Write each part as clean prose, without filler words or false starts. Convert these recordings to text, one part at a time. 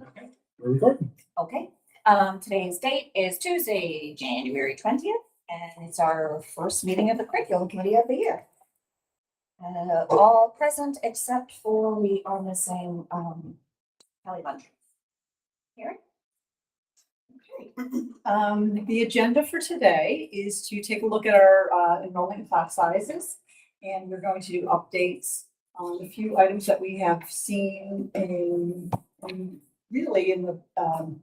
Okay, we're recording. Okay, today's date is Tuesday, January 20th, and it's our first meeting of the curriculum committee of the year. All present except for we are missing, Kelly Bunch. Here. Okay. The agenda for today is to take a look at our enrollment class sizes. And we're going to do updates on a few items that we have seen really in the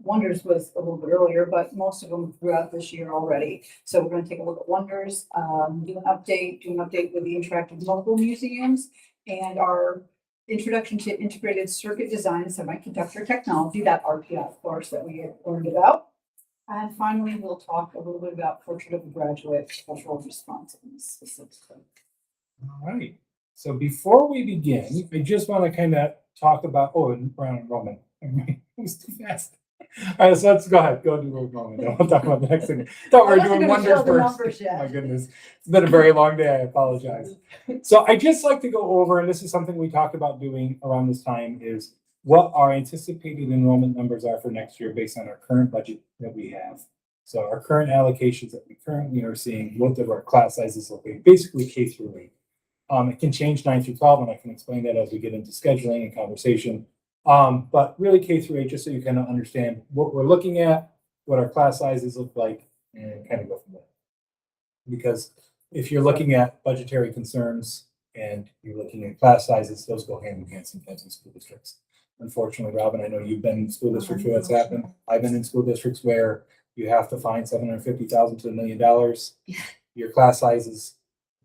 Wonders was a little bit earlier, but most of them throughout this year already. So we're going to take a look at Wonders, do an update with the interactive mobile museums and our introduction to integrated circuit design and semiconductor technology, that RPI course that we have learned about. And finally, we'll talk a little bit about portrait of a graduate, cultural responsiveness specifically. All right. So before we begin, I just want to kind of talk about, around enrollment. It was too fast. All right, so let's go ahead. Go do enrollment. Then we'll talk about the next thing. Thought we were doing Wonders first. My goodness. It's been a very long day. I apologize. So I just like to go over, and this is something we talked about doing around this time, is what our anticipated enrollment numbers are for next year based on our current budget that we have. So our current allocations that we currently are seeing, what our class sizes look like, basically K through 8. It can change 9 through 12, and I can explain that as we get into scheduling and conversation. But really K through 8, just so you kind of understand what we're looking at, what our class sizes look like, and kind of go from there. Because if you're looking at budgetary concerns and you're looking at class sizes, those go hand in hand sometimes in school districts. Unfortunately, Robin, I know you've been in school districts where that's happened. I've been in school districts where you have to find $750,000 to $1 million. Your class sizes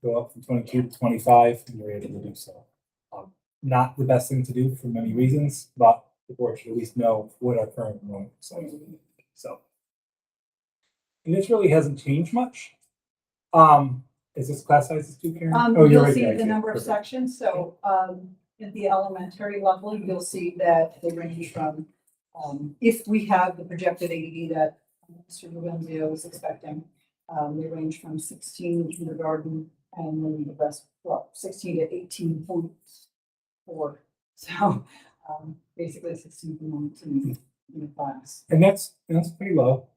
go up from 22 to 25, and you're able to do so. Not the best thing to do for many reasons, but the board should at least know what our current enrollment size is. So, and this really hasn't changed much. Is this class sizes too, Karen? You'll see the number of sections. So at the elementary level, you'll see that they range from, if we have the projected ADD that Mr. Rubenzio was expecting, they range from 16 in kindergarten and then the rest, 16 to 18.4. So basically 16 from 1 to in class. And that's pretty low.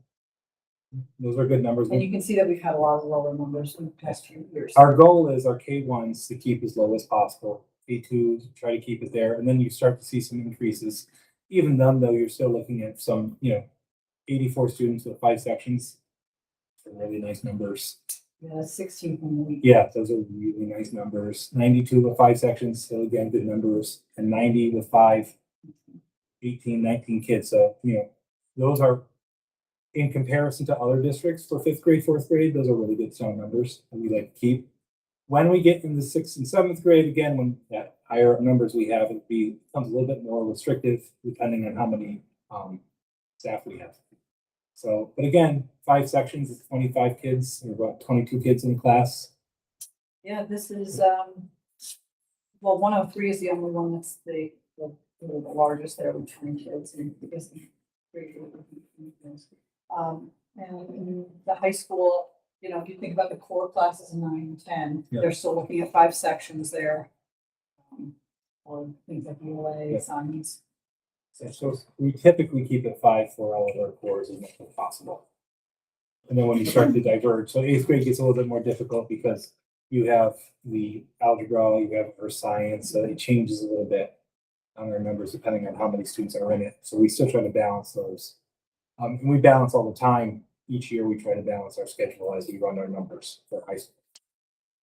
Those are good numbers. And you can see that we've had a lot of lower numbers in the past few years. Our goal is our K1s to keep as low as possible. K2s, try to keep it there. And then you start to see some increases. Even then, though, you're still looking at some, 84 students with 5 sections. Really nice numbers. Yeah, 16 from the week. Yeah, those are really nice numbers. 92 with 5 sections, still again, good numbers. And 90 with 5, 18, 19 kids. So, those are, in comparison to other districts for 5th grade, 4th grade, those are really good strong numbers that we like to keep. When we get into 6th and 7th grade, again, when that higher numbers we have, it becomes a little bit more restrictive depending on how many staff we have. So, but again, 5 sections is 25 kids, or about 22 kids in class. Yeah, this is, 103 is the only one that's the largest there with 20 kids. And because and in the high school, if you think about the core classes in 9 and 10, they're still looking at 5 sections there. Or things like ULA, science. So we typically keep it 5 for all of our cores as much as possible. And then when you start to diverge, so 8th grade gets a little bit more difficult because you have the algebra, you have earth science, so it changes a little bit on our numbers depending on how many students are in it. So we still try to balance those. And we balance all the time. Each year we try to balance our schedule as we run our numbers for high school.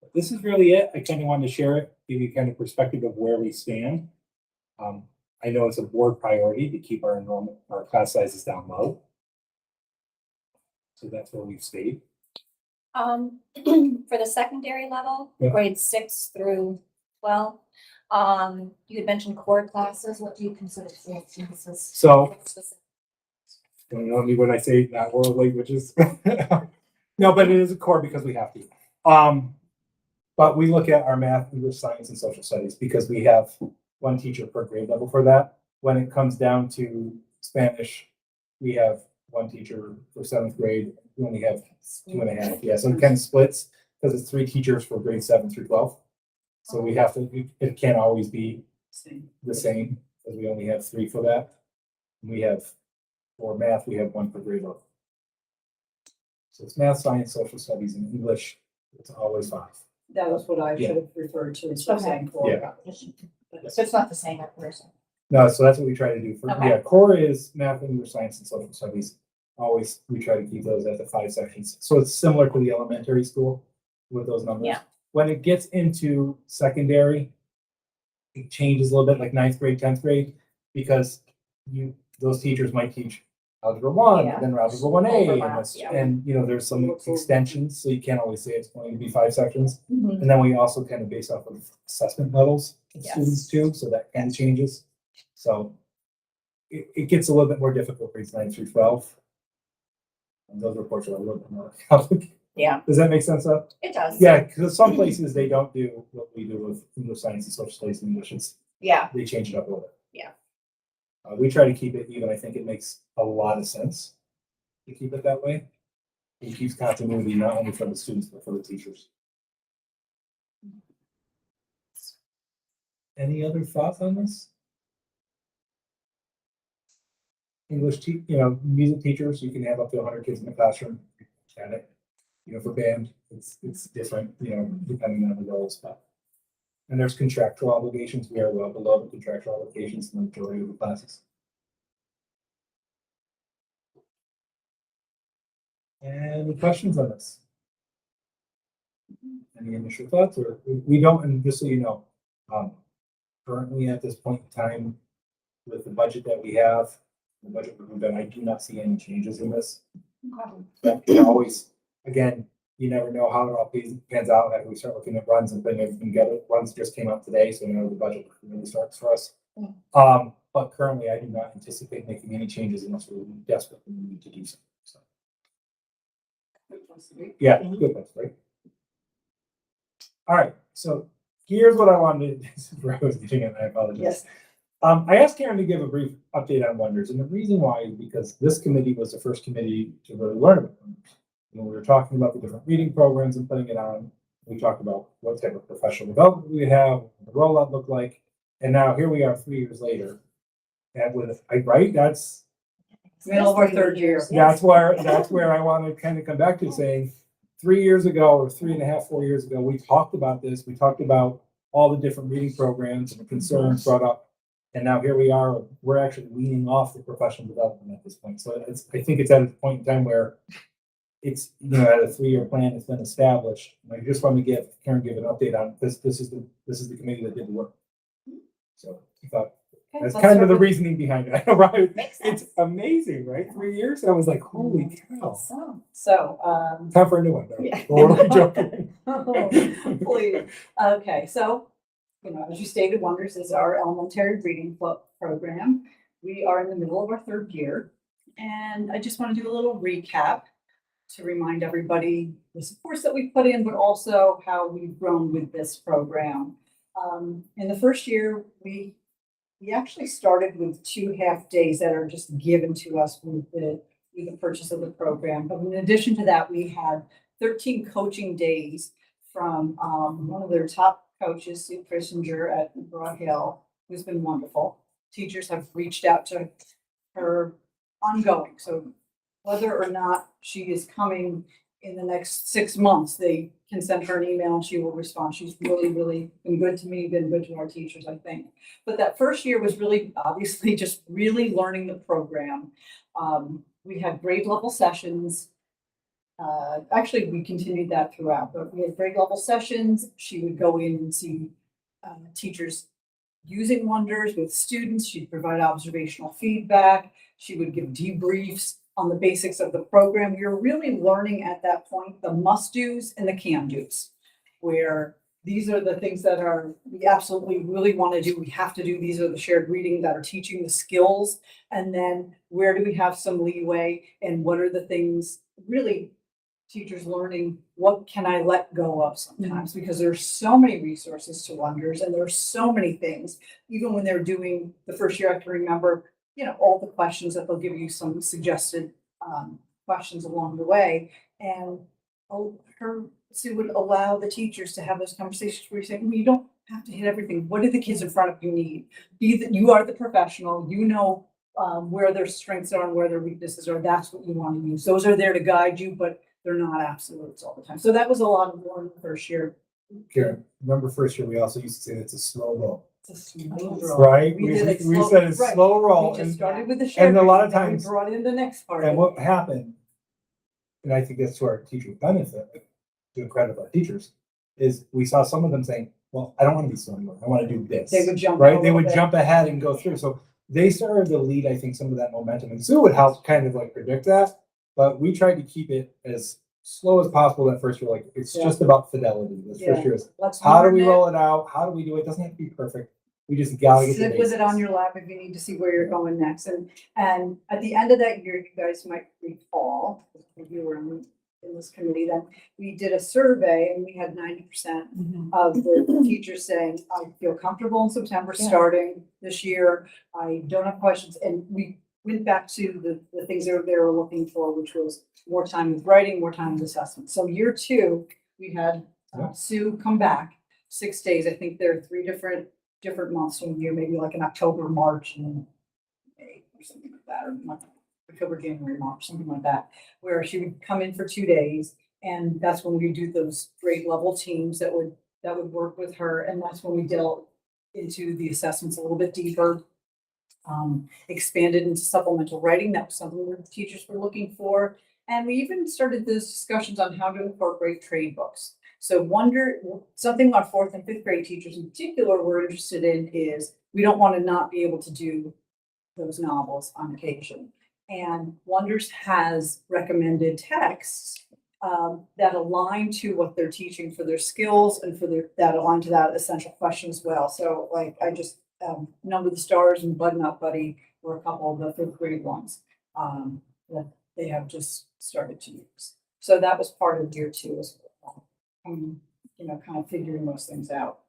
But this is really it. I kind of wanted to share it, give you kind of perspective of where we stand. I know it's a board priority to keep our enrollment, our class sizes down low. So that's where we've stayed. For the secondary level, grades 6 through 12, you had mentioned core classes. What do you consider core classes? So, don't know me when I say that world languages. No, but it is a core because we have to. But we look at our math, English, science, and social studies because we have 1 teacher per grade level for that. When it comes down to Spanish, we have 1 teacher for 7th grade. We only have 2.5. Yeah, so it kind of splits because it's 3 teachers for grade 7 through 12. So we have to, it can't always be the same because we only have 3 for that. We have, for math, we have one per grade level. So it's math, science, social studies, and English. It's always 5. That was what I Yeah. should have referred to as saying core. Yeah. So it's not the same at person. No, so that's what we try to do. For Okay. yeah, core is math, English, science, and social studies. Always, we try to keep those at the 5 sections. So it's similar to the elementary school with those numbers. Yeah. When it gets into secondary, it changes a little bit, like 9th grade, 10th grade, because those teachers might teach algebra 1, Yeah. then algebra 1A, and, Overlaps, yeah. and there's some extensions, so you can't always say it's going to be 5 sections. Mhm. And then we also kind of base off of assessment levels of Yes. students too, so that kind of changes. So it gets a little bit more difficult grades 9 through 12. And those reports are a little bit more complicated. Yeah, Does that make sense? it does. Yeah, because some places they don't do what we do with English, science, and social studies and English. Yeah, They change it up a little bit. Yeah. We try to keep it even. I think it makes a lot of sense to keep it that way. It keeps continuity not only for the students, but for the teachers. Any other thoughts on this? English, music teachers, you can have up to 100 kids in the classroom. At it. For band, it's different, depending on the roles. And there's contractual obligations. We are well below the contractual obligations in the majority of the classes. Any questions on this? Any initial thoughts, or we don't? And just so you know, currently at this point in time, with the budget that we have, the budget we've done, I do not see any changes in this. But always, again, you never know how it all pans out after we start looking at runs and putting everything together. Runs just came out today, so the budget really starts for us. But currently, I do not anticipate making any changes unless we desperately need to do so. Yeah, good place, right? All right, so here's what I wanted to. This is where I was getting at, I apologize. Yes. I asked Karen to give a brief update on Wonders, and the reason why is because this committee was the first committee to really learn about Wonders. When we were talking about the different reading programs and putting it on, we talked about what type of professional development we have, what the rollout looked like, and now here we are 3 years later. And right, that's Middle of our third year. that's where I want to kind of come back to saying 3 years ago or 3.5, 4 years ago, we talked about this. We talked about all the different reading programs and the concerns brought up. And now here we are, we're actually weaning off the professional development at this point. So I think it's at a point in time where it's, at a 3-year plan that's been established. And I just want to give Karen an update on this. This is the committee that did the work. So I thought that's kind of the reasoning behind it. I know, right? It's amazing, right? 3 years. I was like, holy cow. So, Time for a new one. Yeah. Or am I joking? please. Okay, so, as you stated, Wonders is our elementary reading club program. We are in the middle of our 3rd year, and I just want to do a little recap to remind everybody the supports that we put in, but also how we've grown with this program. In the first year, we actually started with 2 half-days that are just given to us with the purchase of the program. But in addition to that, we had 13 coaching days from one of their top coaches, Sue Christinger at McGraw Hill, who's been wonderful. Teachers have reached out to her ongoing. So whether or not she is coming in the next 6 months, they can send her an email and she will respond. She's really, really been good to me, been good to our teachers, I think. But that first year was really obviously just really learning the program. We had grade level sessions. Actually, we continued that throughout, but we had grade level sessions. She would go in and see teachers using Wonders with students. She'd provide observational feedback. She would give debriefs on the basics of the program. We were really learning at that point the must-dos and the can-dos, where these are the things that we absolutely really want to do. We have to do. These are the shared reading that are teaching the skills. And then where do we have some leeway, and what are the things really teachers learning, what can I let go of sometimes, because there's so many resources to Wonders and there's so many things. Even when they're doing the first year, I can remember, all the questions that they'll give you some suggested questions along the way. And Sue would allow the teachers to have those conversations where you say, you don't have to hit everything. What do the kids in front of you need? You are the professional, where their strengths are and where their weaknesses are. That's what you want to use. Those are there to guide you, but they're not absolutes all the time. So that was a lot of learning the first year. Karen, remember first year, we also used to say it's a slow roll, It's a slow roll. right? We We, did it we slow- said it's right. slow roll. We just And, started with the shared. and a lot of then we times- brought in the next part. and what happened, and I think that's to our teacher benefit, to the credit of our teachers, is we saw some of them saying, well, I don't want to be slow anymore. I want to do this. They would jump. Right? a They would little bit. jump ahead and go through. So they started to lead, I think, some of that momentum. And Sue would help kind of like predict that. But we tried to keep it as slow as possible that first year. Like it's Yeah. just about fidelity. This Yeah. first year is Let's how do learn we it. roll it out? How do we do it? It doesn't have to be perfect. We just gotta get the Sit with it on basics. your lap if you need to see where you're going next. And at the end of that year, you guys might recall, if you were in this committee, then we did a survey and we had 90% of the teachers saying, I feel comfortable in September Yeah. starting this year. I don't have questions. And we went back to the things they were looking for, which was more time with writing, more time with assessment. So year two, we had Yeah. Sue come back 6 days. I think there are three different months in the year, maybe like in October, March, and May or something like that, or October, January, March, something like that, where she would come in for 2 days. And that's when we do those grade level teams that would work with her. And that's when we delve into the assessments a little bit deeper. Expanded into supplemental writing. That was something that the teachers were looking for. And we even started those discussions on how to incorporate trade books. So something our fourth and fifth grade teachers in particular were interested in is we don't want to not be able to do those novels on occasion. And Wonders has recommended texts that align to what they're teaching for their skills and that align to that essential question as well. So like I just Number the Stars and Bud Not Buddy were a couple of the fifth grade ones that they have just started to use. So that was part of year two as well. Kind of figuring those things out.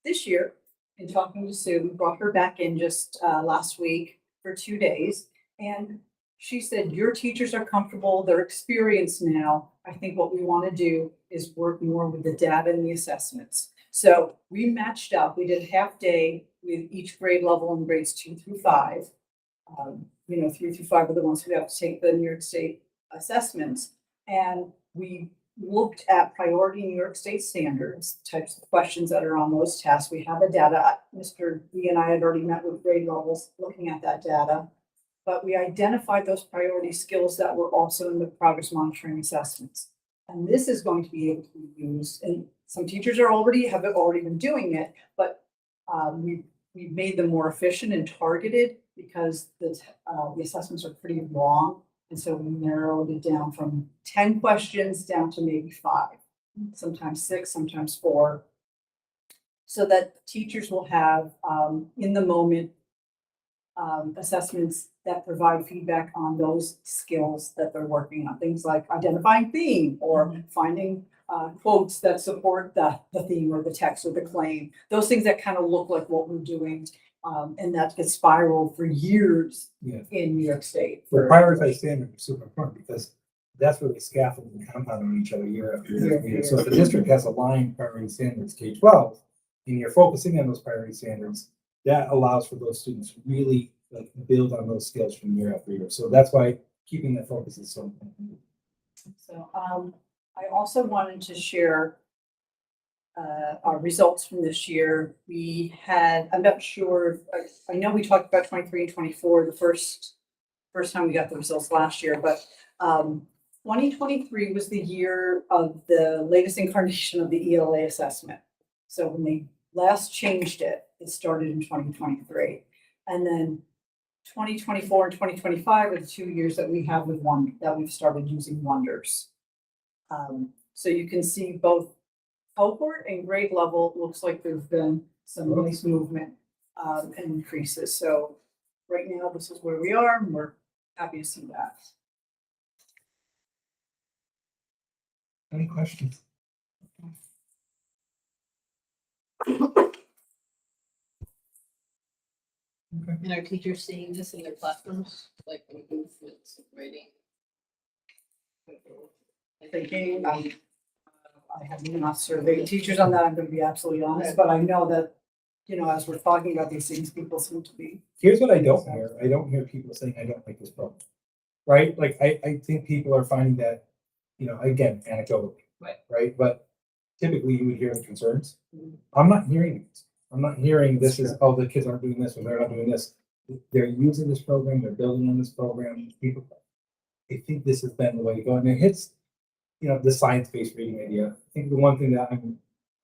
This year, in talking to Sue, we brought her back in just last week for 2 days. And she said, your teachers are comfortable, they're experienced now. I think what we want to do is work more with the data and the assessments. So we matched up, we did half day with each grade level in grades 2 through 5. 3 through 5 are the ones who have to take the New York State assessments. And we looked at priority New York State standards, types of questions that are on those tests. We have the data. Mr. B and I had already met with grade levels looking at that data. But we identified those priority skills that were also in the progress monitoring assessments. And this is going to be able to be used, and some teachers have already been doing it, but we've made them more efficient and targeted because the assessments are pretty long. And so we narrowed it down from 10 questions down to maybe 5, sometimes 6, sometimes 4. So that teachers will have in the moment assessments that provide feedback on those skills that they're working on. Things like identifying theme or finding quotes that support the theme or the text or the claim. Those things that kind of look like what we're doing. And that gets spiraled for years in New York State. The prioritized standard is super important because that's where they scaffold and compound on each other year after year after year. So if the district has aligned priority standards K-12, and you're focusing on those priority standards, that allows for those students to really like build on those skills from year after year. So that's why keeping that focus is so important. So I also wanted to share our results from this year. We had, I'm not sure, I know we talked about 23 and 24 the first time we got the results last year, but 2023 was the year of the latest incarnation of the ELA assessment. So when they last changed it, it started in 2023. And then 2024 and 2025 are the 2 years that we have with that we've started using Wonders. So you can see both cohort and grade level. Looks like there's been some nice movement and increases. So right now, this is where we are, and we're happy to see that. Any questions? Okay. And are teachers seeing this in their classrooms, like improvements in writing? Thinking, I have not surveyed teachers on that, I'm gonna be absolutely honest, but I know that as we're talking about these things, people seem to be. Here's what I don't hear. I don't hear people saying, I don't like this program. Right? Like, I think people are finding that, again, anecdotally. Right. Right? But typically you would hear the concerns. Mhm. I'm not hearing it. I'm not hearing That's this is, oh, the kids aren't doing this or they're not doing this. They're using this program, they're building on this program. People, I think this has been the way to go. And it hits, the science-based reading idea. I think the one thing that I'm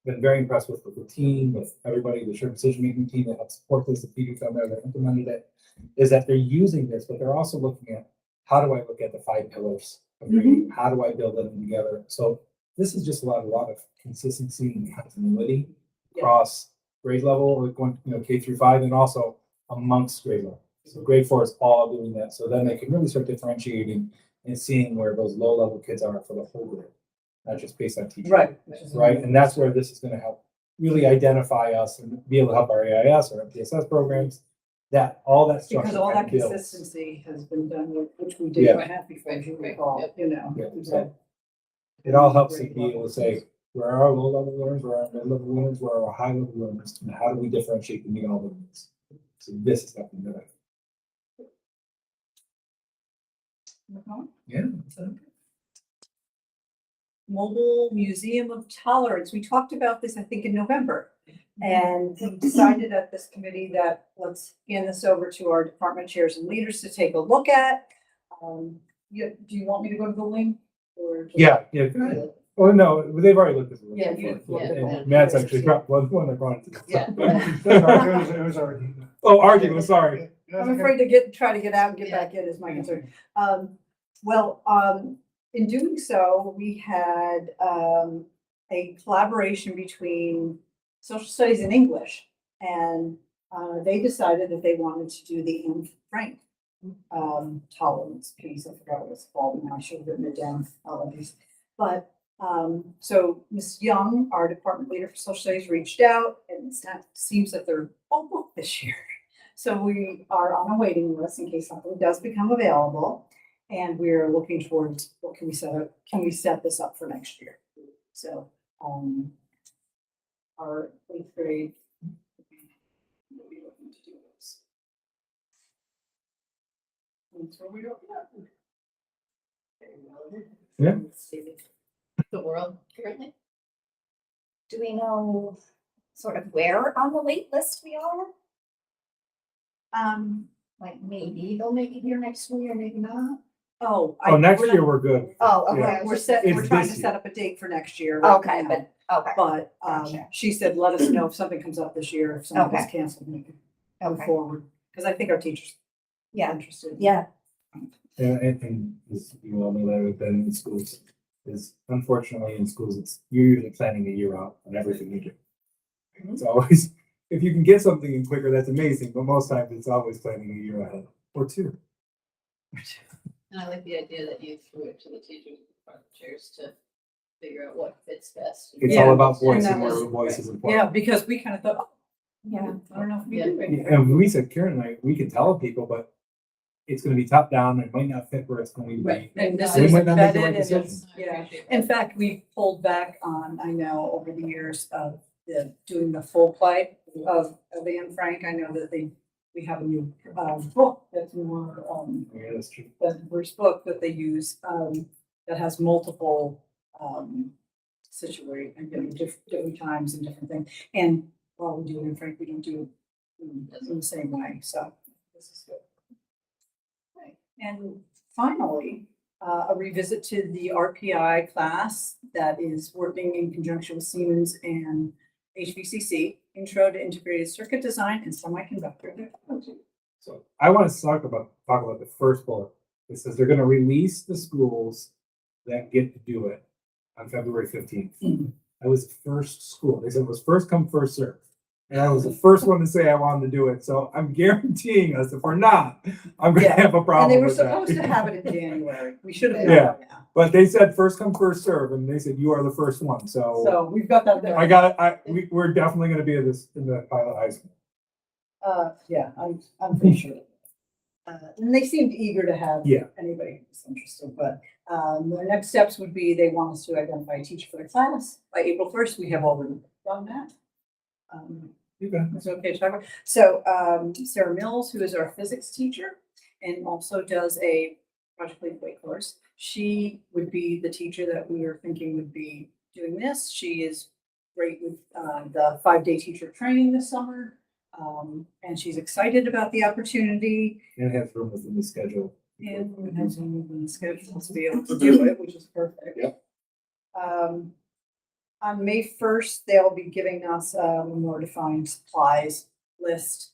been very impressed with the team, with everybody, the shared decision-making team that helps support this, the people down there that implemented it, is that they're using this, but they're also looking at how do I look at the 5 pillars of reading? How do I build them together? So this is just a lot of consistency and continuity across grade level, like going, K through 5, and also amongst grade level. So grade 4 is all doing that. So then they can really start differentiating and seeing where those low level kids are for the whole grade, not just based on teaching. Right. Right, and that's where this is gonna help really identify us and be able to help our AIS or MTSS programs, that all that structure. Because all that kind of builds. consistency has been done with, which we did Yeah. not have before, as you recall, Yeah, we've so had it all helps to be able to say, where are our low level learners, where are our mid level learners, where are our high level learners, and how do we differentiate to meet all the needs? So this is something that yeah. Mobile Museum of Tolerance. We talked about this, I think, in November. And we decided at this committee that let's hand this over to our department chairs and leaders to take a look at. Do you want me to go to the link? Or just- Yeah, go ahead. Oh, no, they've already looked at it. Yeah, you- And Matt's actually brought one that brought it to us. Yeah. It was already. Oh, argument, sorry. I'm afraid to try to get out and get back in is my concern. In doing so, we had a collaboration between social studies and English. And they decided that they wanted to do the Anne Frank tolerance piece. I forgot what it's called now. I should have written it down. Apologies. But so Ms. Young, our department leader for social studies, reached out, and it seems that they're all booked this year. So we are on a waiting list in case something does become available. And we're looking towards what can we set up? Can we set this up for next year? So our 8th grade will be looking to do this. And so we don't have. Yeah. The world currently. Do we know sort of where on the wait list we are? Like maybe they'll make it here next year, maybe not. Next year we're good. Oh, okay. Yeah. We're It's trying to this set year. up a date for next year. right Okay, now. but, okay, But Gotcha. she said, let us know if something comes up this year, if something is Okay. canceled, we can move okay, forward. Because I think our teachers are yeah, interested. yeah, And as you all know, that we've been in schools, is unfortunately in schools, you're usually planning a year out on everything you do. It's always, if you can get something in quicker, that's amazing, but most times it's always planning a year ahead or 2. And I like the idea that you threw it to the teachers and department chairs to figure out what fits best. It's Yeah. all about voice And and that where was- the voice is Yeah, important. because we kind of thought, yeah. I don't know if we Yeah. do it. And we said, Karen and I, we can tell people, but it's gonna be top down, it might not fit where it's going to Right, be. and this We is might not make the embedded right and decision. it's, I yeah. appreciate In that. fact, we pulled back on, I know, over the years of doing the full play of Anne Frank. I know that we have a new book that's more, Yeah, that's true. the Bruce book that they use, that has multiple, different times and different things. And while we do Anne Frank, we don't do it in the same way, so this is good. Right. And finally, a revisit to the RPI class that is working in conjunction with Siemens and HVCC, Intro to Integrated Circuit Design and Semiconductor Technology. So I want to talk about the first bullet. It says they're gonna release the schools that get to do it on February 15th. Mhm. I was the first school. They said it was first come, first served. And I was the first one to say I wanted to do it. So I'm guaranteeing us, if we're not, I'm gonna Yeah. have a And problem they were with that. supposed to have it in January. We should have. Yeah. But they said first come, first serve, and they said you are the first one. So So we've got that there. I got it. We're definitely gonna be in the pilot high school. Yeah, I'm pretty sure. And they seemed eager to have Yeah. anybody who's interested, but the next steps would be they want us to identify a teacher for the class by April 1st. We have already done that. You bet. Is it okay to talk about? So, Sarah Mills, who is our physics teacher and also does a Project Lead Weight course, she would be the teacher that we are thinking would be doing this. She is great with the 5-day teacher training this summer. And she's excited about the opportunity And have room within the schedule. and has room in the schedule to be able to do it, which is perfect. Yep. On May 1st, they'll be giving us a more defined supplies list.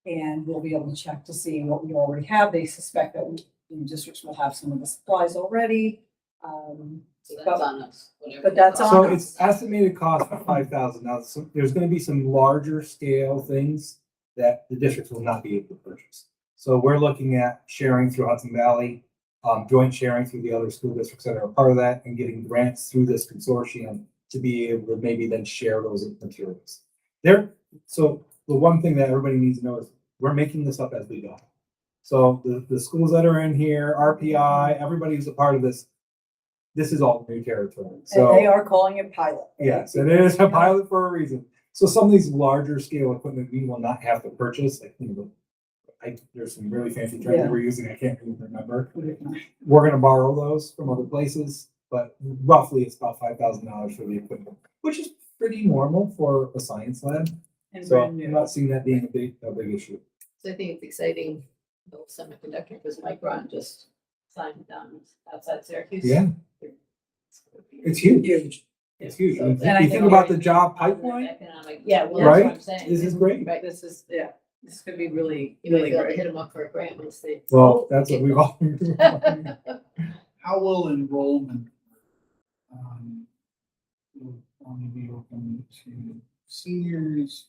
And we'll be able to check to see what we already have. They suspect that districts will have some of the supplies already. So that's on us, whatever. But that's So on it's estimated cost of 5,000. Now, there's gonna be some larger scale things that the districts will not be able to purchase. So we're looking at sharing through Hudson Valley, joint sharing through the other school districts that are a part of that, and getting grants through this consortium to be able to maybe then share those materials. So the one thing that everybody needs to know is we're making this up as we go. So the schools that are in here, RPI, everybody who's a part of this, this is all new territory. And So they are calling it pilot. yes, it is a pilot for a reason. So some of these larger scale equipment we will not have to purchase, like, there's some really fancy terms Yeah. that we're using, I can't even remember. We're gonna borrow those from other places, but roughly it's about $5,000 for the equipment, which is pretty normal for a science lab. And So brand I'm new. not seeing that being a big issue. So I think it's exciting, the semiconductor, because Mike Ron just signed down outside Syracuse. Yeah, it's huge. Huge. It's huge. So And and I you think think about the very job positive pipeline, economic- Yeah, well, that's what right? I'm saying. This is great. Right. This is, yeah, this could be really, You might really be able to great. hit them up for a grant once they. Well, that's what we've all. How will enrollment, will only be open to seniors?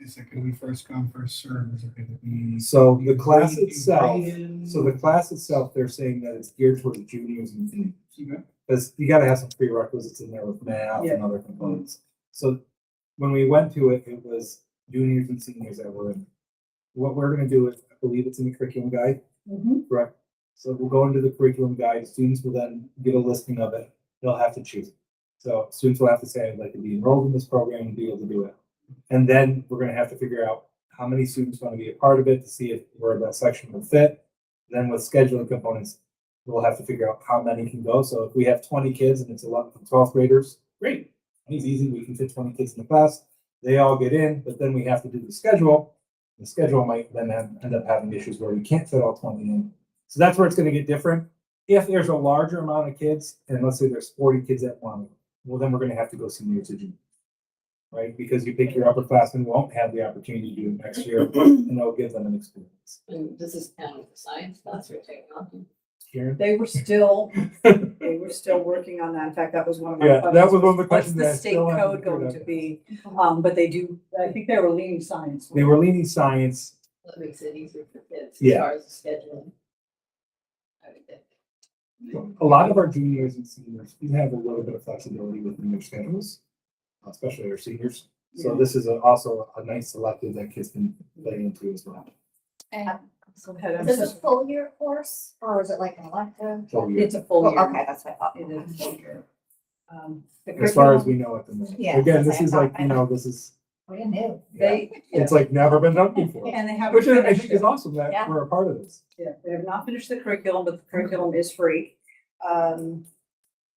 Is it gonna be first come, first served? Is it gonna be? So the class itself, graded? so the class itself, they're saying that it's geared towards juniors and seniors. Okay. Because you gotta have some prerequisites in there with math and other components. So when we went to it, it was juniors and seniors that were in. What we're gonna do is, I believe it's in the curriculum guide, Mhm. correct? So we'll go into the curriculum guide, students will then get a listing of it, they'll have to choose. So students will have to say, I'd like to be enrolled in this program and be able to do it. And then we're gonna have to figure out how many students want to be a part of it to see if where that section will fit. Then with scheduling components, we'll have to figure out how many can go. So if we have 20 kids and it's 11th and 12th graders, great. It's easy, we can fit 20 kids in the class. They all get in, but then we have to do the schedule. The schedule might then end up having issues where we can't fit all 20 in. So that's where it's gonna get different. If there's a larger amount of kids, and let's say there's 40 kids at one, well, then we're gonna have to go senior to junior. Right, because you pick your upperclassmen won't have the opportunity to do it next year, and it'll give them an experience. And this is kind of a science class or technology. Karen? They were still working on that. In fact, that was one of my Yeah, questions. that was one of the What's questions the that I state still haven't code going figured to be? But they do, I think they were leaning science. They were leaning science. That makes it easier for kids as Yeah. far as the scheduling. I would think. A lot of our juniors and seniors, we have a little bit of flexibility within their schedules, especially our seniors. So Yeah. this is also a nice selective that kids can play into as well. And Go ahead. I'm is this a sorry. full year course or is it like an elective? So we- It's a full Well, year. okay, that's what I thought. It is a full year. The As far as curriculum, we know at the moment. Yeah, Again, this I is thought- like, this is, Brand new. they, it's like never been done before. and they haven't Which I finished think is it. awesome that Yeah. we're a part of this. Yeah, they have not finished the curriculum, but the curriculum is free.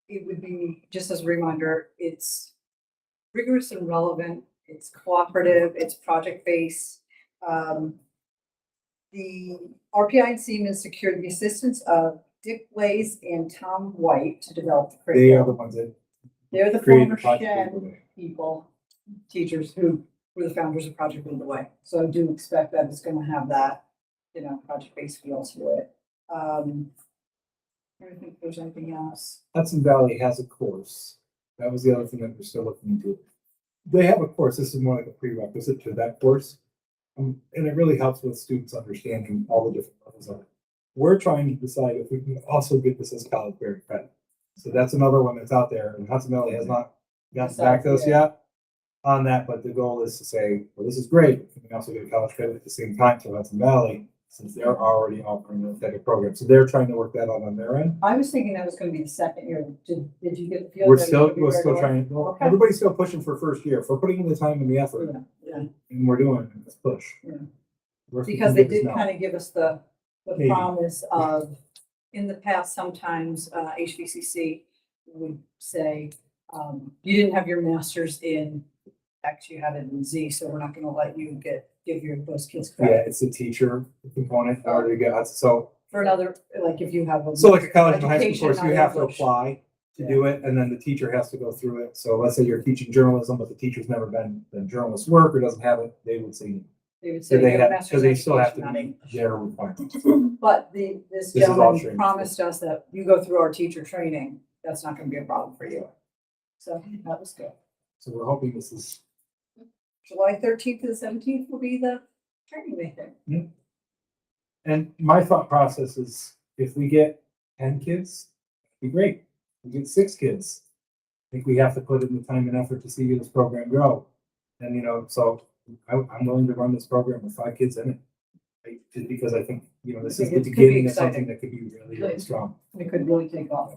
It would be, just as a reminder, it's rigorous and relevant, it's cooperative, it's project-based. The RPI and Siemens secured the assistance of Dick Blaze and Tom White to develop the They are the curriculum. ones that They're the created former the project. Shen people, teachers who were the founders of Project Lead the Way. So I do expect that it's gonna have that, project-based feel to it. I don't think there's anything else. Hudson Valley has a course. That was the other thing that we're still looking into. They have a course. This is more like a prerequisite to that course. And it really helps with students understanding all the different levels of it. We're trying to decide if we can also get this as college bearing credit. So that's another one that's out there, and Hudson Valley has not gotten back to us yet on that, but the goal is to say, well, this is great. We can also get college credit at the same time to Hudson Valley. since they're already offering that type of program. So they're trying to work that out on their end. I was thinking that was gonna be the second year. Did you get the feel? We're that it still, would be we're still regular? trying, well, Okay. everybody's still pushing for first year. If we're putting in the time and the effort, Yeah, yeah. and we're doing it, let's push. Yeah. Worst we Because can they do is did no. kind of give us the Maybe. promise of, in the past, sometimes HVCC would say, you didn't have your master's in X, you had it in Z, so we're not gonna let you give those kids Yeah, credit. it's the teacher component in order to get, so, For another, like if you have a. so like a college and high school education course, you on have to English. apply to do it, and then the teacher has to go through it. So let's say you're teaching journalism, but the teacher's never done journalist work or doesn't have it, they would say, They would so say, they you have a have, master's because they still have education to on meet English. their requirements. But this This is all gentleman training. promised us that you go through our teacher training, that's not gonna be a problem for you. So that was good. So we're hoping this is, July 13th to the 17th will be the training day thing. and my thought process is, if we get 10 kids, it'd be great. If we get 6 kids, I think we have to put in the time and effort to see this program grow. And, you know, so I'm willing to run this program with 5 kids in it. Just because I think, you know, this is the It could be beginning of exciting. something that could be really, really strong. It could really take off.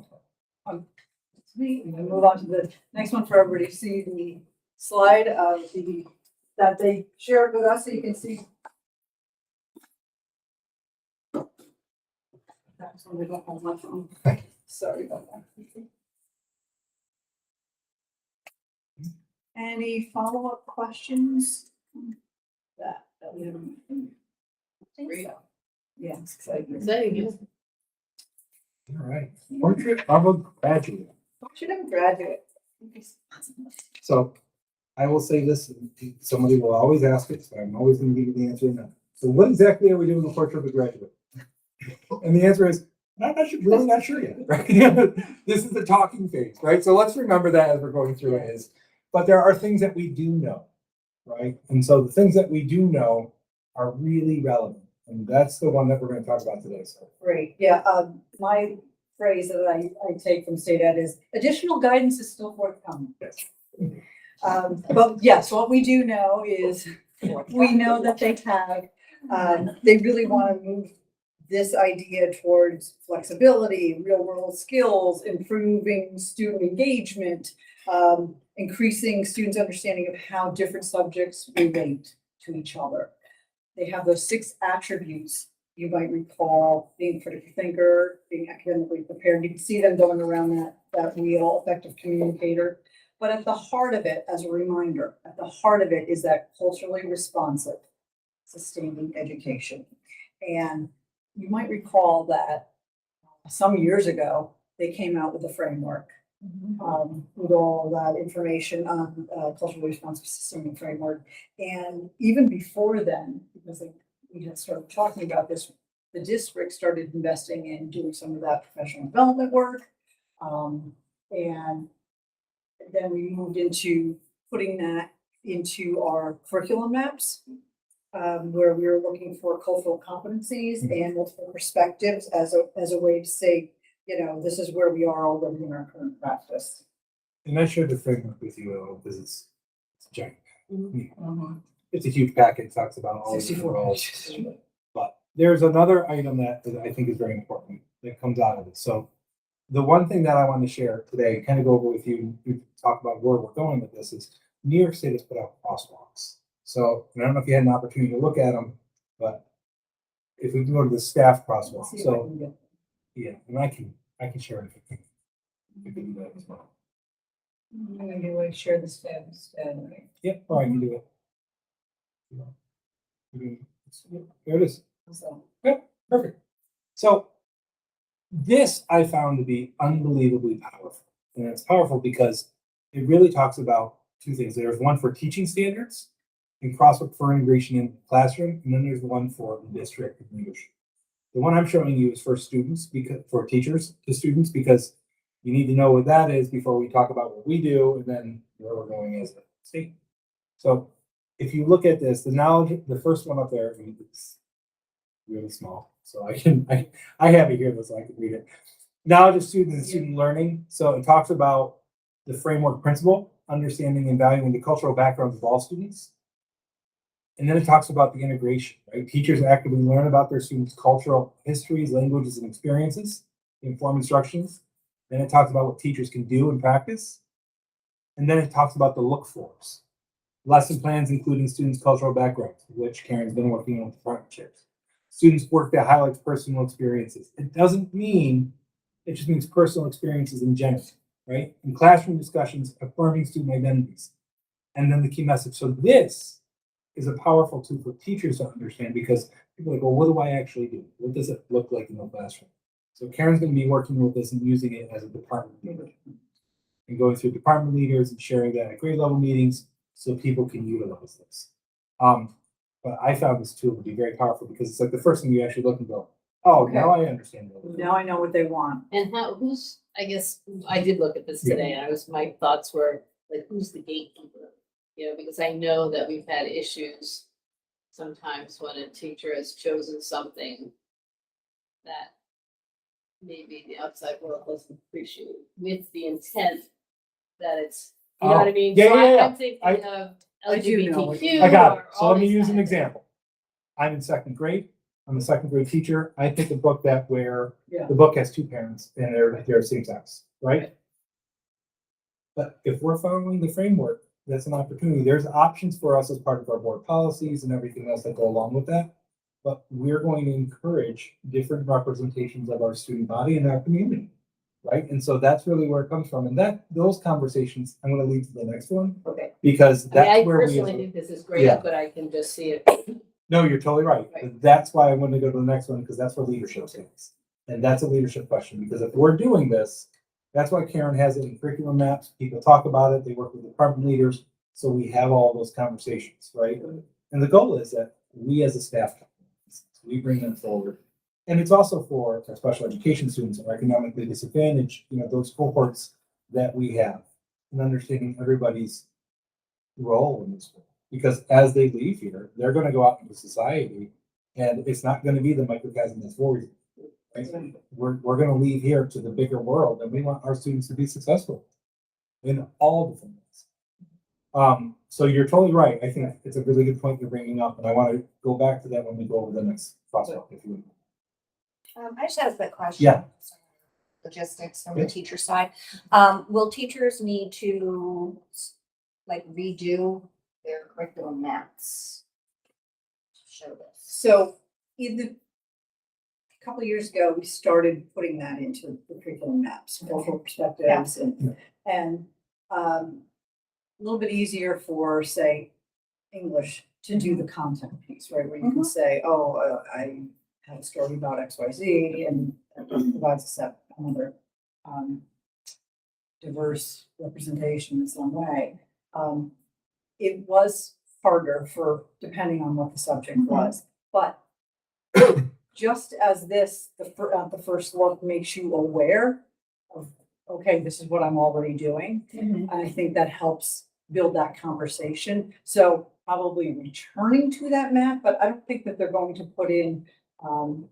Sweet, and then move on to the next one for everybody to see the slide of that they shared with us, so you can see. That's when we don't have my phone. Sorry about that. Any follow-up questions? That we haven't. Great. Yeah, it's exciting. Exciting. All right. Portrait of a graduate. Should have graduate. So I will say this, and somebody will always ask it, so I'm always going to give you the answer now. So what exactly are we doing with portrait of a graduate? And the answer is, I'm not sure, really not sure yet, right? This is the talking phase, right? So let's remember that as we're going through it is, but there are things that we do know, right? And so the things that we do know are really relevant. And that's the one that we're going to talk about today. So Great, yeah, my phrase that I take from state ed is additional guidance is still forthcoming. yes. But yes, what we do know is, we know that they have, they really want to move this idea towards flexibility, real world skills, improving student engagement, increasing students' understanding of how different subjects relate to each other. They have those 6 attributes you might recall: being a critical thinker, being academically prepared. You can see them going around that wheel, effective communicator. But at the heart of it, as a reminder, at the heart of it is that culturally responsive, sustaining education. And you might recall that some years ago, they came out with a framework with all that information on culturally responsive sustaining framework. And even before then, because we had started talking about this, the district started investing in doing some of that professional development work. And then we moved into putting that into our curriculum maps, where we were looking for cultural competencies and multiple perspectives as a way to say, you know, this is where we are already in our current practice. And I shared the framework with you because it's giant. It's a huge packet, it talks about all the 64 roles. pages. But there's another item that I think is very important that comes out of it. So the one thing that I want to share today, kind of go over with you, we talk about where we're going with this, is New York State has put out crosswalks. So and I don't know if you had an opportunity to look at them, but if we go to the staff crosswalk, See if I so can get- yeah, and I can share it if you can do that as well. Maybe we share the status, right? Yep, or I can do it. There it is. So, Perfect. So this I found to be unbelievably powerful. And it's powerful because it really talks about 2 things. There's one for teaching standards and crosswalk for integration in the classroom, and then there's one for the district leadership. The one I'm showing you is for students, because for teachers to students, because you need to know what that is before we talk about what we do and then where we're going as a state. So if you look at this, the knowledge, the first one up there is really small. So I have it here so I can read it. Knowledge of students and student learning. So it talks about the framework principle, understanding and valuing the cultural backgrounds of all students. And then it talks about the integration, right? Teachers actively learn about their students' cultural histories, languages, and experiences, to inform instructions. Then it talks about what teachers can do and practice. And then it talks about the look fors. Lesson plans including students' cultural backgrounds, which Karen's been working on with department chairs. Students' work that highlights personal experiences. It doesn't mean, it just means personal experiences in general, right? In classroom discussions, affirming student identities. And then the key message. So this is a powerful tool for teachers to understand because people are like, well, what do I actually do? What does it look like in the classroom? So Karen's going to be working with this and using it as a department leader and going through department leaders and sharing that at grade level meetings so people can utilize this. But I found this tool to be very powerful because it's like the first thing you actually look and go, oh, now I understand. Now I know what they want. And I guess, I did look at this today, and my thoughts were, like, who's the gatekeeper? You know, because I know that we've had issues sometimes when a teacher has chosen something that maybe the outside world doesn't appreciate with the intent that it's, you know what I mean? Yeah, So yeah, yeah. I'm thinking of I do know what LGBTQ. I got it. or So all let me these use kind an of things. example. I'm in second grade. I'm a second grade teacher. I pick a book where Yeah. the book has two parents and they're same sex, right? Right. But if we're following the framework, that's an opportunity. There's options for us as part of our board policies and everything else that go along with that. But we're going to encourage different representations of our student body and our community, right? And so that's really where it comes from. And those conversations, I'm going to lead to the next one Okay. because I mean, that's I where we. personally think this is great, Yeah. but I can just see it. No, you're totally right. Right. That's why I want to go to the next one, because that's where leadership is. And that's a leadership question, because if we're doing this, that's why Karen has it in curriculum maps. People talk about it. They work with department leaders. So we have all those conversations, right? And the goal is that we as a staff, we bring them forward. And it's also for our special education students or economically disadvantaged, those cohorts that we have and understanding everybody's role in this world. Because as they leave here, they're going to go out into society, and it's not going to be the microcosm that's Voorheesville. Right? We're going to leave here to the bigger world, and we want our students to be successful in all different ways. So you're totally right. I think it's a really good point you're bringing up, and I want to go back to that when we go over the next crosswalk, if you would. I just have a quick question. Yeah. Logistics from the Yeah. teacher side. Will teachers need to like redo their curriculum maps to show this? So a couple of years ago, we started putting that into the curriculum maps, cultural perspectives and a little bit easier for, say, English to do the content piece, right? Where you can say, I have a story about XYZ and that provides a set another diverse representation in some way. It was harder depending on what the subject was, but just as the first look makes you aware of, okay, this is what I'm already doing. And I think that helps build that conversation. So probably returning to that map, but I don't think that they're going to put in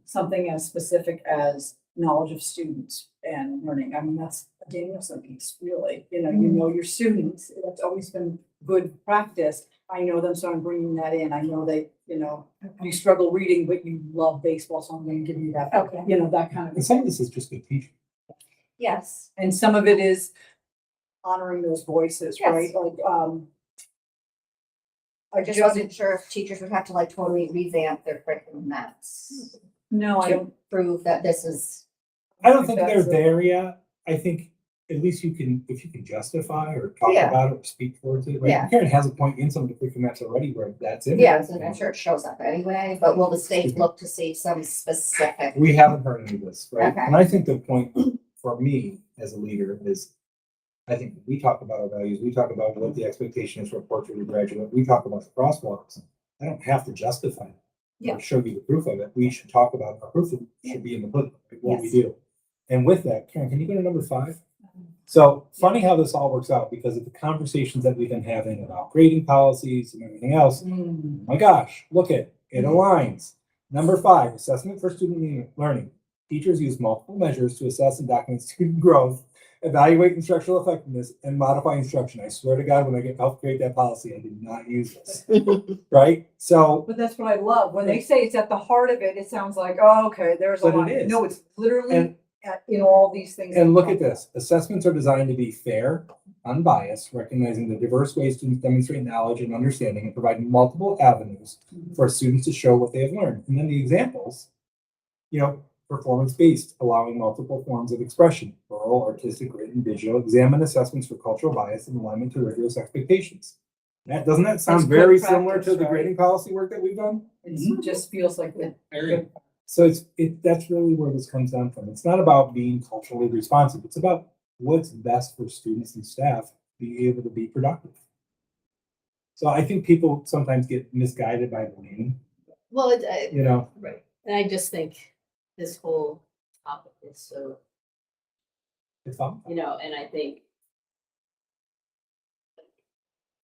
something as specific as knowledge of students and learning. I mean, that's a Danielson piece, really. You know your students. That's always been good practice. I know them, so I'm bringing that in. I know they, you struggle reading, but you love baseball, so I'm going to give you that. Okay. That kind of. And some of this is just good teaching. Yes. And some of it is honoring those voices, Yes. right? Like, I just wasn't sure if teachers would have to like totally revamp their curriculum maps no, I to don't. prove that this is. I don't think they're That's it. there yet. I think at least if you can justify or talk Yeah. about it or speak towards it, right? Yeah. Karen has a point in some of the curriculum maps already where that's in. Yes, and I'm sure it shows up anyway, but will the state look to see some specific? We haven't heard any of this, right? Okay. And I think the point for me as a leader is, I think we talk about our values, we talk about what the expectation is for a portrait of graduate, we talk about the crosswalks. I don't have to justify it. Yeah. Or show you the proof of it. We should talk about our proof should be in the book, what we Yes. do. And with that, Karen, can you go to number 5? So funny how this all works out because of the conversations that we've been having about grading policies and everything else. Mm. My gosh, look at it aligns. Number 5, assessment for student learning. Teachers use multiple measures to assess and document student growth evaluate instructional effectiveness and modify instruction. I swear to God, when I get help create that policy, I did not use this. Right? So, But that's what I love. When they say it's at the heart of it, it sounds like, oh, okay, there's a But it line. is. No, it's literally and, in all these things. and look at this. Assessments are designed to be fair, unbiased, recognizing the diverse ways students demonstrate knowledge and understanding and provide multiple avenues for students to show what they have learned. And then the examples, performance-based, allowing multiple forms of expression, oral, artistic, written, digital, examine assessments for cultural bias and alignment to rigorous expectations. Doesn't that sound It's good very similar practice, to the right? grading policy work that we've done? It just feels like the. So that's really where this comes down from. It's not about being culturally responsive. It's about what's best for students and staff to be able to be productive. So I think people sometimes get misguided by the name, Well, Right. and I just think this whole topic is so, It's fun. and I think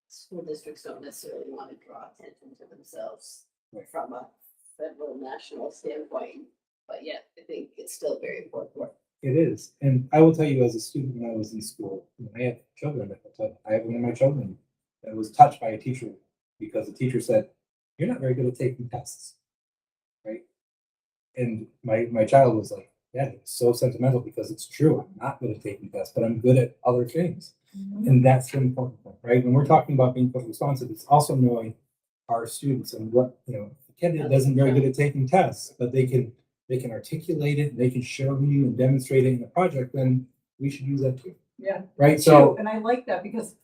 school districts don't necessarily want to draw attention to themselves Right. from a federal, national standpoint, but yet I think it's still very important work. It is. And I will tell you, as a student, when I was in school, I had children at the time. I have one of my children that was touched by a teacher because the teacher said, "You're not very good at taking tests." Right. And my child was like, "Dad, it's so sentimental because it's true. I'm not good at taking tests, but I'm good at other things." And that's the important point, right? When we're talking about being responsive, it's also knowing our students and what, the kid that isn't very good at taking tests, but they can articulate it, they can show you and demonstrate it in a project, then we should use that too. Yeah. Right? True, So and I like that because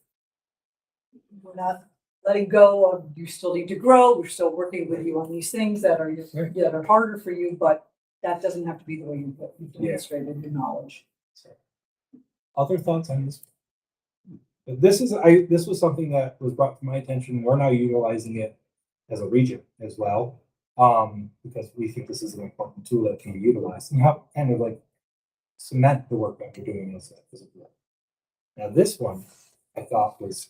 we're not letting go of, you still need to grow, we're still working with you on these things that are, Right. that are harder for you, but that doesn't have to be the way you Yeah. demonstrated your knowledge. other thoughts on this? But this was something that was brought to my attention. We're now utilizing it as a region as well. Because we think this is an important tool that can be utilized and help kind of like cement the work that we're doing as a group. Now, this one I thought was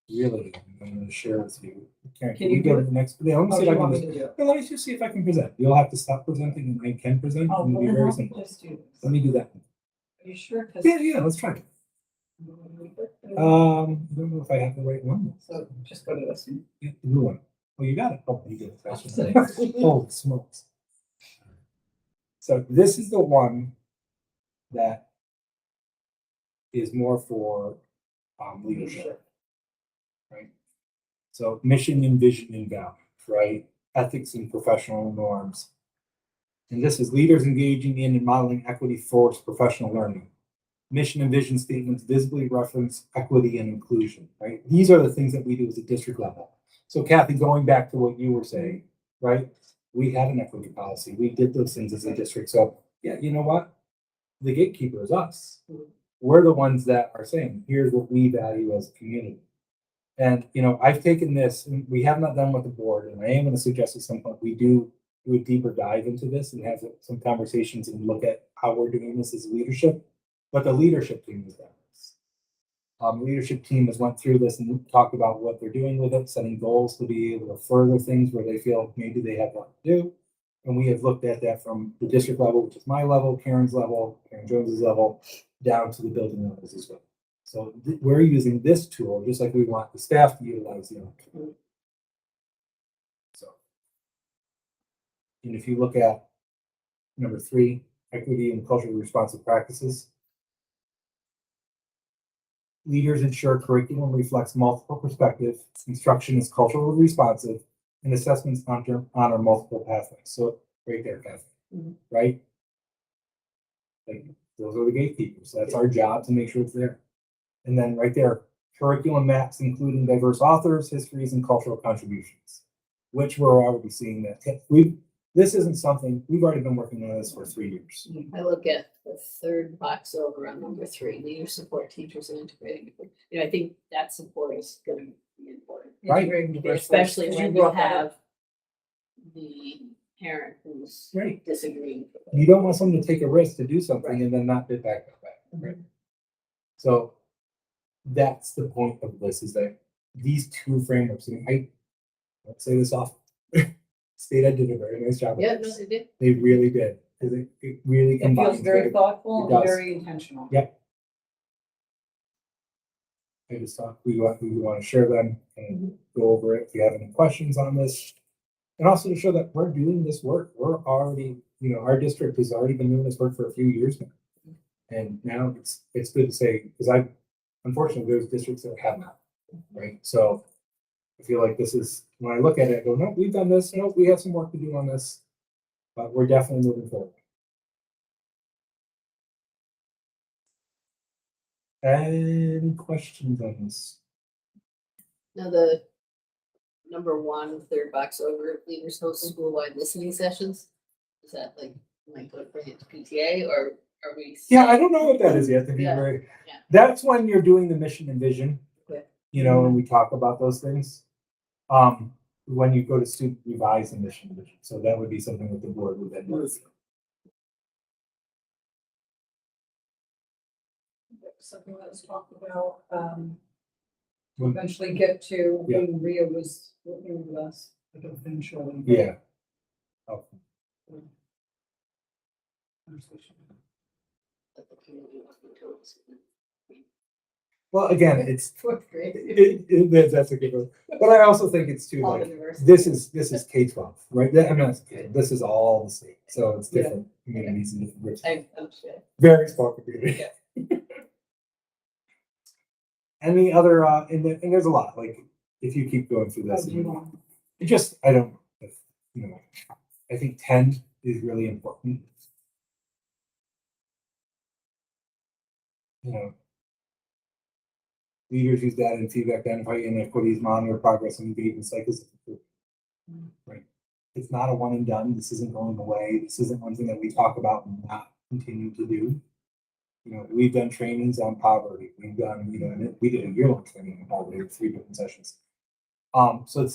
really, I'm going to share with you. Karen, Can you you go do to the next? Yeah, let me How see do if I you want me can. to do it? Let me just see if I can present. You'll have to stop presenting, and I can present. Oh, and it'll be well, very then simple. just do this. Let me do that. Are you sure? 'Cause- Yeah, let's try it. I don't know if I have the right one. So just go to this one. Yeah, the blue one. Oh, you got it. Oh, you did it faster. Holy smokes. So this is the one that is more for leadership, right? So mission and vision and values, right? Ethics and professional norms. And this is leaders engaging in and modeling equity for professional learning. Mission and vision statements visibly reference equity and inclusion, right? These are the things that we do as a district level. So Kathy, going back to what you were saying, right? We had an equity policy. We did those things as a district. So yeah, you know what? The gatekeeper is us. We're the ones that are saying, here's what we value as a community. And, I've taken this, and we have not done with the board, and I am going to suggest at some point we do a deeper dive into this and have some conversations and look at how we're doing this as leadership. But the leadership team has done this. Leadership team has went through this and talked about what they're doing with it, setting goals to be able to further things where they feel maybe they have what to do. And we have looked at that from the district level, which is my level, Karen's level, Karen Jones's level, down to the building levels as well. So we're using this tool just like we want the staff to utilize the other tool. So, and if you look at number 3, equity and culturally responsive practices. Leaders ensure curriculum reflects multiple perspectives, instruction is culturally responsive, and assessments honor multiple pathways. So right there, Kathy, right? Like, those are the gatekeepers. That's our job to make sure it's there. And then right there, curriculum maps including diverse authors, histories, and cultural contributions, which we're already seeing that. This isn't something, we've already been working on this for 3 years. I look at the third box over on number 3, leaders support teachers in integrating. I think that support is going to be important. Right. Integrating diverse Especially voices. when You you brought that up. have the parent who's Right. disagreeing. You don't want someone to take a risk to do something and then not get back up. Right. So that's the point of this, is that these 2 frameworks, and I won't say this often, State Ed did a very nice job. Yeah, of no, this. they did. They really did. because it really It combines. feels very right? thoughtful It and does. very intentional. Yep. I just thought we want to share them and go over it. If you have any questions on this, and also to show that we're doing this work. We're already, our district has already been doing this work for a few years now. And now it's good to say, because unfortunately, there's districts that have not, right? So I feel like this is, when I look at it, I go, no, we've done this, no, we have some work to do on this, but we're definitely moving forward. Any questions on this? Now, the number one, third box over, leaders host school-wide listening sessions. Is that like, might go bring it to PTA, or are we? Yeah, I don't know what that is yet, to be Yeah, very, yeah. that's when you're doing the mission and vision, Okay. and we talk about those things. When you go to student revise the mission and vision, so that would be something that the board would then do. Something that was talked about, Hmm. eventually get to Yeah. when Ria was working with us. Like eventually. Yeah. Oh, That the community wants me to listen. well, again, it's, Fourth grade. that's a good one, but I also think it's too, All the like, diversity. this is K-12, right? I mean, this is all the state, so it's Yeah. different communities and different groups. I'm sure. Very small community. Any other, and there's a lot, like, if you keep going through this, it just, I don't, I think 10 is really important. Leaders use data and feedback to identify inequities, monitor progress, and engage cycles. Right. It's not a one and done. This isn't going away. This isn't one thing that we talk about and not continue to do. We've done trainings on poverty. We've done, and we did a year-long training on poverty with 3 different sessions. So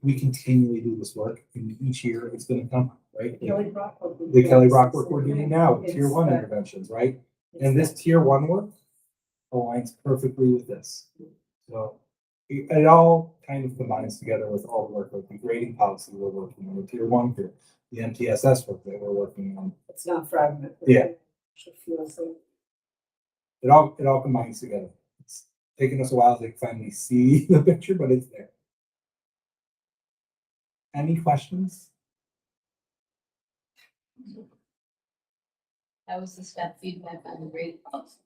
we continually do this work, and each year it's going to come, right? The Kelly Brock work we're doing now, tier 1 interventions, right? And this tier 1 work aligns perfectly with this. So it all kind of combines together with all the work with the grading policy we're working on, the tier 1 group, the MTSS work that we're working on. It's not fragmented. Yeah. Should feel so. It all combines together. It's taken us a while to finally see the picture, but it's there. Any questions? How was the staff feedback on the grade policy?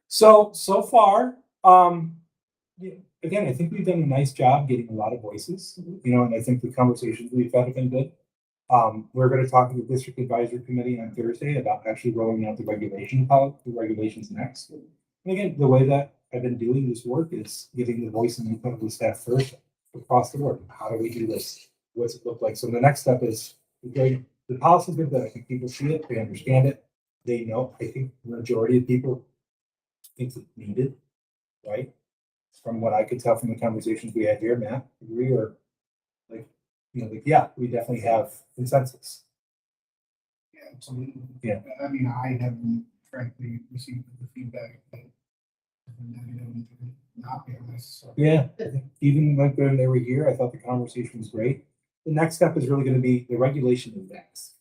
So far, again, I think we've done a nice job getting a lot of voices, and I think the conversations we've had have been good. We're going to talk to the district advisory committee on Thursday about actually rolling out the regulations next. And again, the way that I've been doing this work is getting the voice and input of the staff first across the board. How do we do this? What's it look like? So the next step is, okay, the policy's been good. I think people see it, they understand it, they know. I think the majority of people think it's needed, right? From what I could tell from the conversations we had here, Matt, agree or yeah, we definitely have consensus. Yeah, absolutely. Yeah. I mean, I haven't frankly received the feedback that not be necessary. Yeah, I think even like when they were here, I thought the conversation was great. The next step is really going to be the regulation index,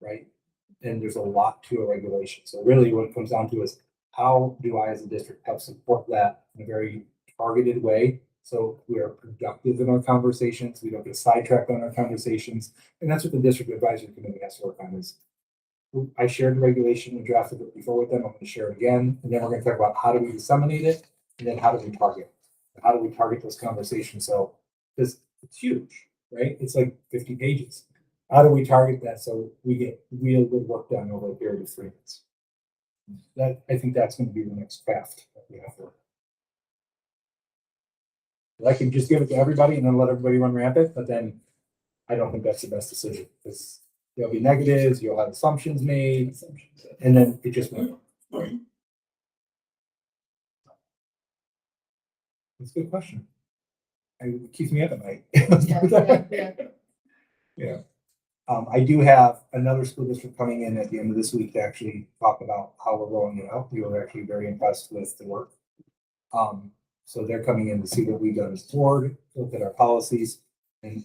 right? And there's a lot to a regulation. So really what it comes down to is how do I as a district help support that in a very targeted way? So we are productive in our conversations. We don't get sidetracked on our conversations. And that's what the district advisory committee has to work on is I shared the regulation and drafted it before with them. I'm going to share it again. And then we're going to talk about how do we disseminate it and then how do we target? How do we target those conversations? So because it's huge, right? It's like 50 pages. How do we target that so we get real good work done over a period of 3 months? I think that's going to be the next craft that we have to. I can just give it to everybody and then let everybody run rampant, but then I don't think that's the best decision because there'll be negatives, you'll have assumptions made, and then it just won't. That's a good question. It keeps me up at night. Yeah. I do have another school district coming in at the end of this week to actually talk about how we're rolling it out. We were actually very impressed with the work. So they're coming in to see what we've done as a board, look at our policies, and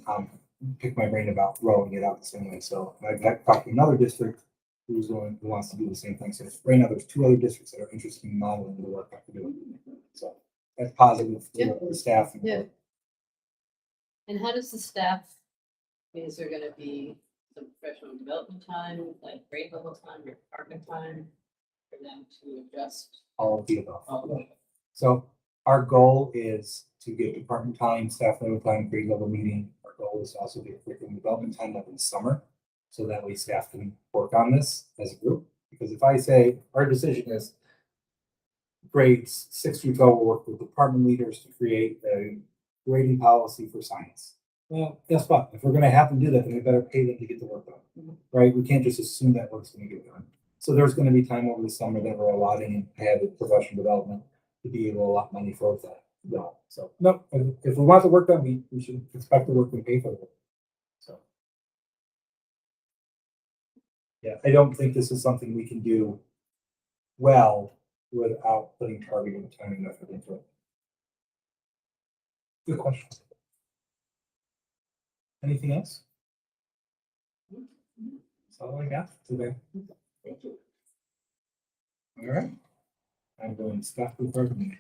pick my brain about rolling it out the same way. So I've talked to another district who wants to do the same thing. So right now, there's 2 other districts that are interested in modeling the work I'm doing. So that's positive for the staff. And Yeah. And how does the staff, I mean, is there gonna be some professional development time, like grade level time or department time for them to adjust? all of the above. all of it? So our goal is to get department time, staff level time, grade level meeting. Our goal is to also get curriculum development time up in summer. So that way staff can work on this as a group. Because if I say our decision is grades 6 through 12 will work with department leaders to create a grading policy for science. Well, guess what? If we're gonna have them do that, then we better pay them to get the work done, right? We can't just assume that work's gonna get done. So there's gonna be time over the summer that we're allotting and have the professional development to be able to allot money for that. No, so, no, if we want the work done, we should expect the work and pay for it. So. Yeah, I don't think this is something we can do well without putting targeted time and effort into it. Good question. Anything else? That's all I got today. Thank you. All right. I'm going to stop the meeting.